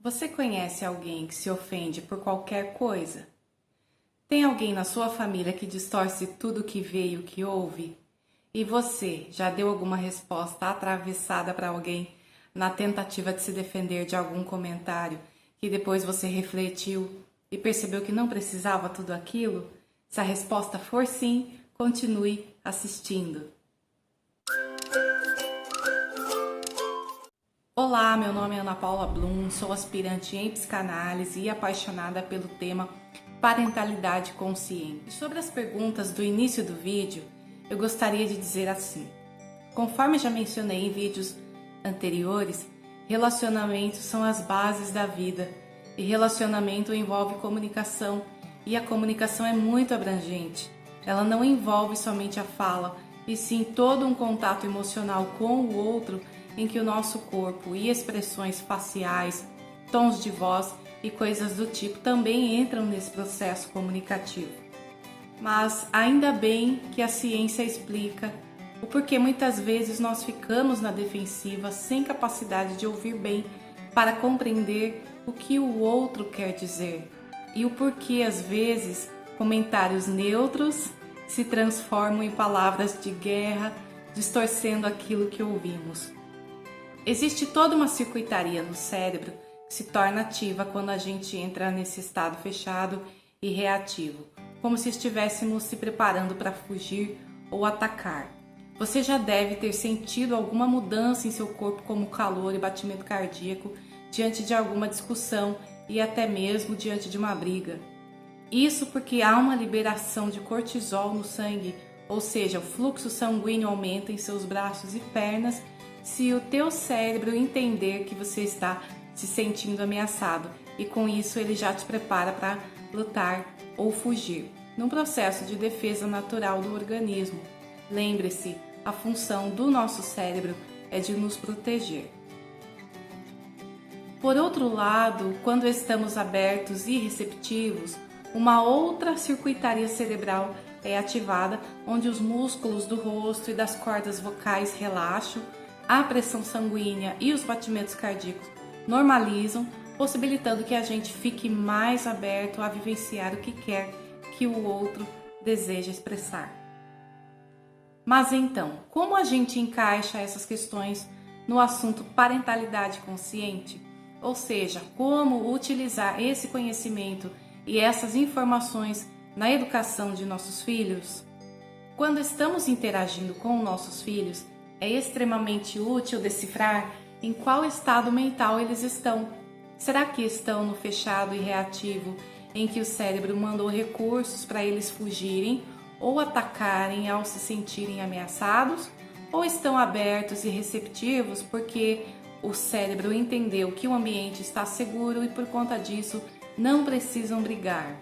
Você conhece alguém que se ofende por qualquer coisa? Tem alguém na sua família que distorce tudo o que vê e o que ouve? E você já deu alguma resposta atravessada para alguém na tentativa de se defender de algum comentário que depois você refletiu e percebeu que não precisava tudo aquilo? Se a resposta for sim, continue assistindo. Olá, meu nome é Ana Paula Blum, sou aspirante em psicanálise e apaixonada pelo tema parentalidade consciente. Sobre as perguntas do início do vídeo, eu gostaria de dizer assim: conforme já mencionei em vídeos anteriores, relacionamentos são as bases da vida e relacionamento envolve comunicação e a comunicação é muito abrangente. Ela não envolve somente a fala, e sim todo um contato emocional com o outro em que o nosso corpo e expressões faciais, tons de voz e coisas do tipo também entram nesse processo comunicativo. Mas ainda bem que a ciência explica o porquê muitas vezes nós ficamos na defensiva sem capacidade de ouvir bem para compreender o que o outro quer dizer e o porquê às vezes comentários neutros se transformam em palavras de guerra, distorcendo aquilo que ouvimos. Existe toda uma circuitaria no cérebro que se torna ativa quando a gente entra nesse estado fechado e reativo, como se estivéssemos se preparando para fugir ou atacar. Você já deve ter sentido alguma mudança em seu corpo, como calor e batimento cardíaco, diante de alguma discussão e até mesmo diante de uma briga. Isso porque há uma liberação de cortisol no sangue, ou seja, o fluxo sanguíneo aumenta em seus braços e pernas se o teu cérebro entender que você está se sentindo ameaçado, e com isso ele já te prepara para lutar ou fugir, num processo de defesa natural do organismo. Lembre-se, a função do nosso cérebro é de nos proteger. Por outro lado, quando estamos abertos e receptivos, uma outra circuitaria cerebral é ativada, onde os músculos do rosto e das cordas vocais relaxam, a pressão sanguínea e os batimentos cardíacos normalizam, possibilitando que a gente fique mais aberto a vivenciar o que quer que o outro deseja expressar. Mas então, como a gente encaixa essas questões no assunto parentalidade consciente? Ou seja, como utilizar esse conhecimento e essas informações na educação de nossos filhos? Quando estamos interagindo com nossos filhos, é extremamente útil decifrar em qual estado mental eles estão. Será que estão no fechado e reativo, em que o cérebro mandou recursos para eles fugirem ou atacarem ao se sentirem ameaçados? Ou estão abertos e receptivos porque o cérebro entendeu que o ambiente está seguro e por conta disso não precisam brigar?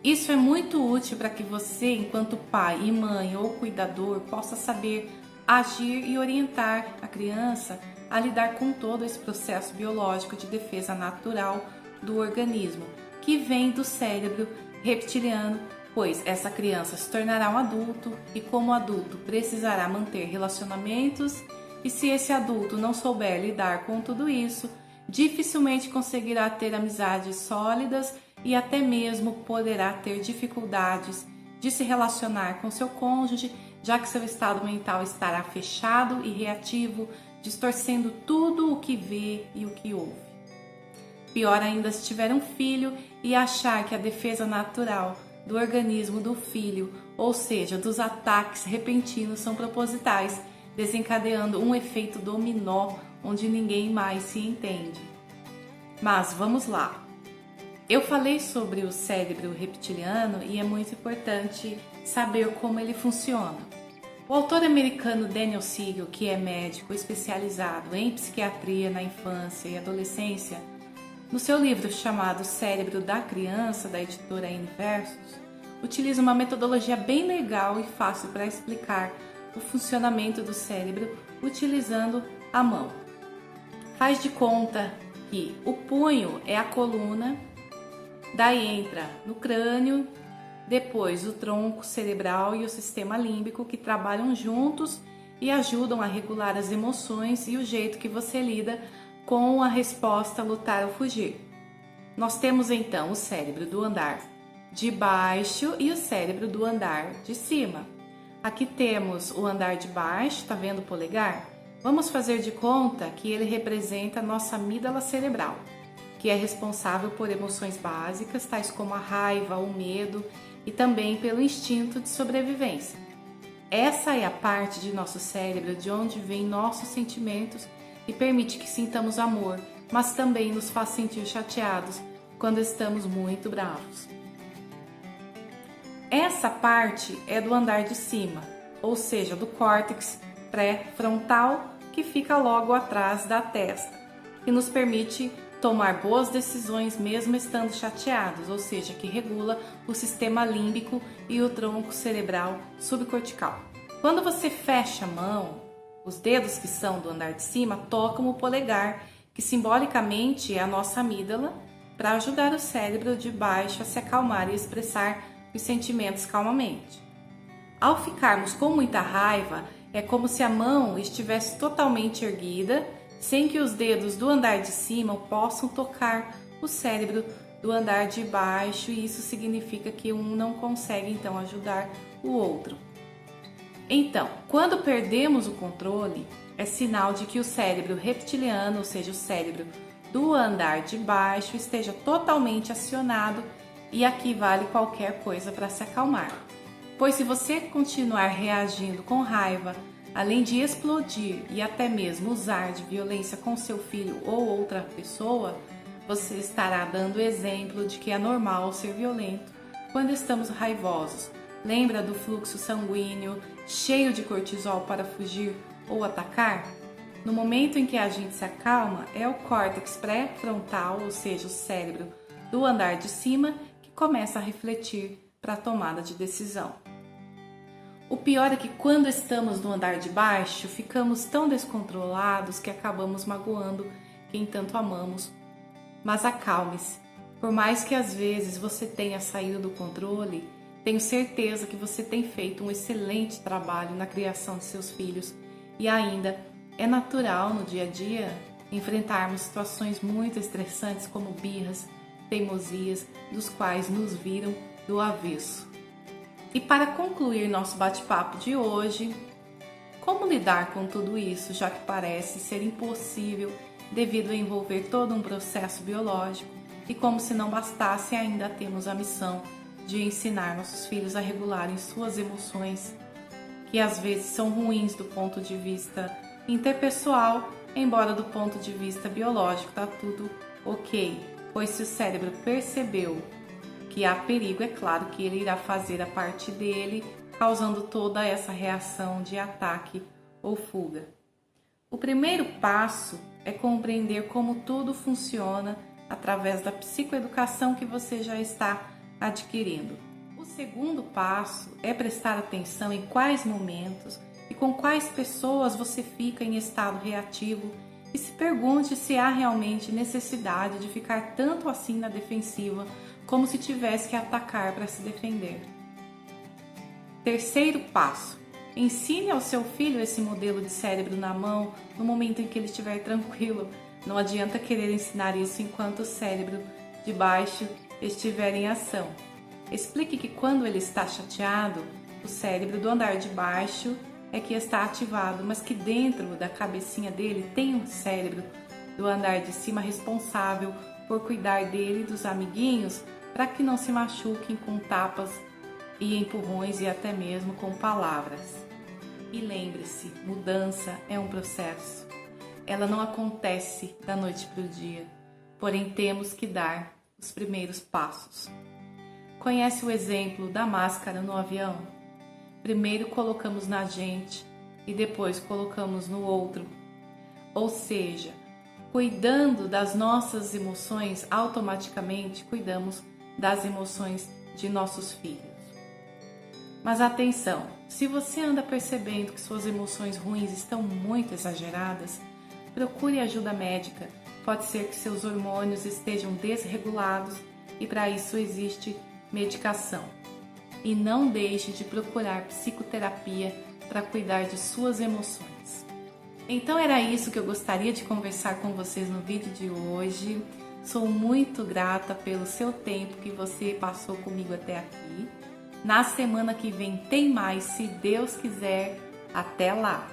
Isso é muito útil para que você, enquanto pai e mãe ou cuidador, possa saber agir e orientar a criança a lidar com todo esse processo biológico de defesa natural do organismo, que vem do cérebro reptiliano, pois essa criança se tornará um adulto e, como adulto, precisará manter relacionamentos, e se esse adulto não souber lidar com tudo isso, dificilmente conseguirá ter amizades sólidas e até mesmo poderá ter dificuldades de se relacionar com seu cônjuge, já que seu estado mental estará fechado e reativo, distorcendo tudo o que vê e o que ouve. Pior ainda se tiver um filho e achar que a defesa natural do organismo do filho, ou seja, dos ataques repentinos, são propositais, desencadeando um efeito dominó onde ninguém mais se entende. Mas vamos lá. Eu falei sobre o cérebro reptiliano e é muito importante saber como ele funciona. O autor americano Daniel Siegel, que é médico especializado em psiquiatria na infância e adolescência, no seu livro chamado Cérebro da Criança, da editora Universos, utiliza uma metodologia bem legal e fácil para explicar o funcionamento do cérebro utilizando a mão. Faz de conta que o punho é a coluna, daí entra no crânio, depois o tronco cerebral e o sistema límbico, que trabalham juntos e ajudam a regular as emoções e o jeito que você lida com a resposta lutar ou fugir. Nós temos então o cérebro do andar de baixo e o cérebro do andar de cima. Aqui temos o andar de baixo, tá vendo o polegar? Vamos fazer de conta que ele representa a nossa amígdala cerebral, que é responsável por emoções básicas, tais como a raiva, o medo e também pelo instinto de sobrevivência. Essa é a parte de nosso cérebro de onde vêm nossos sentimentos e permite que sintamos amor, mas também nos faz sentir chateados quando estamos muito bravos. Essa parte é do andar de cima, ou seja, do córtex pré-frontal, que fica logo atrás da testa, que nos permite tomar boas decisões mesmo estando chateados, ou seja, que regula o sistema límbico e o tronco cerebral subcortical. Quando você fecha a mão, os dedos que são do andar de cima tocam o polegar, que simbolicamente é a nossa amígdala, para ajudar o cérebro de baixo a se acalmar e expressar os sentimentos calmamente. Ao ficarmos com muita raiva, é como se a mão estivesse totalmente erguida, sem que os dedos do andar de cima possam tocar o cérebro do andar de baixo, e isso significa que um não consegue então ajudar o outro. Então, quando perdemos o controle, é sinal de que o cérebro reptiliano, ou seja, o cérebro do andar de baixo, esteja totalmente acionado, e aqui vale qualquer coisa para se acalmar. Pois se você continuar reagindo com raiva, além de explodir e até mesmo usar de violência com seu filho ou outra pessoa, você estará dando exemplo de que é normal ser violento quando estamos raivosos. Lembra do fluxo sanguíneo cheio de cortisol para fugir ou atacar? No momento em que a gente se acalma, é o córtex pré-frontal, ou seja, o cérebro do andar de cima, que começa a refletir para a tomada de decisão. O pior é que quando estamos no andar de baixo, ficamos tão descontrolados que acabamos magoando quem tanto amamos. Mas acalme-se. Por mais que às vezes você tenha saído do controle, tenho certeza que você tem feito um excelente trabalho na criação de seus filhos, e ainda é natural no dia a dia enfrentarmos situações muito estressantes como birras, teimosias, dos quais nos viram do avesso. E para concluir nosso bate-papo de hoje, como lidar com tudo isso, já que parece ser impossível devido a envolver todo um processo biológico, e como se não bastasse, ainda temos a missão de ensinar nossos filhos a regularem suas emoções, que às vezes são ruins do ponto de vista interpessoal, embora do ponto de vista biológico tá tudo ok, pois se o cérebro percebeu que há perigo, é claro que ele irá fazer a parte dele, causando toda essa reação de ataque ou fuga. O primeiro passo é compreender como tudo funciona através da psicoeducação que você já está adquirindo. O segundo passo é prestar atenção em quais momentos e com quais pessoas você fica em estado reativo, e se pergunte se há realmente necessidade de ficar tanto assim na defensiva, como se tivesse que atacar para se defender. Terceiro passo: ensine ao seu filho esse modelo de cérebro na mão no momento em que ele estiver tranquilo. Não adianta querer ensinar isso enquanto o cérebro de baixo estiver em ação. Explique que quando ele está chateado, o cérebro do andar de baixo é que está ativado, mas que dentro da cabecinha dele tem um cérebro do andar de cima responsável por cuidar dele e dos amiguinhos para que não se machuquem com tapas e empurrões e até mesmo com palavras. E lembre-se, mudança é um processo. Ela não acontece da noite para o dia, porém temos que dar os primeiros passos. Conhece o exemplo da máscara no avião? Primeiro colocamos na gente e depois colocamos no outro. Ou seja, cuidando das nossas emoções, automaticamente cuidamos das emoções de nossos filhos. Mas atenção, se você anda percebendo que suas emoções ruins estão muito exageradas, procure ajuda médica. Pode ser que seus hormônios estejam desregulados e para isso existe medicação. E não deixe de procurar psicoterapia para cuidar de suas emoções. Então era isso que eu gostaria de conversar com vocês no vídeo de hoje. Sou muito grata pelo seu tempo que você passou comigo até aqui. Na semana que vem tem mais, se Deus quiser. Até lá!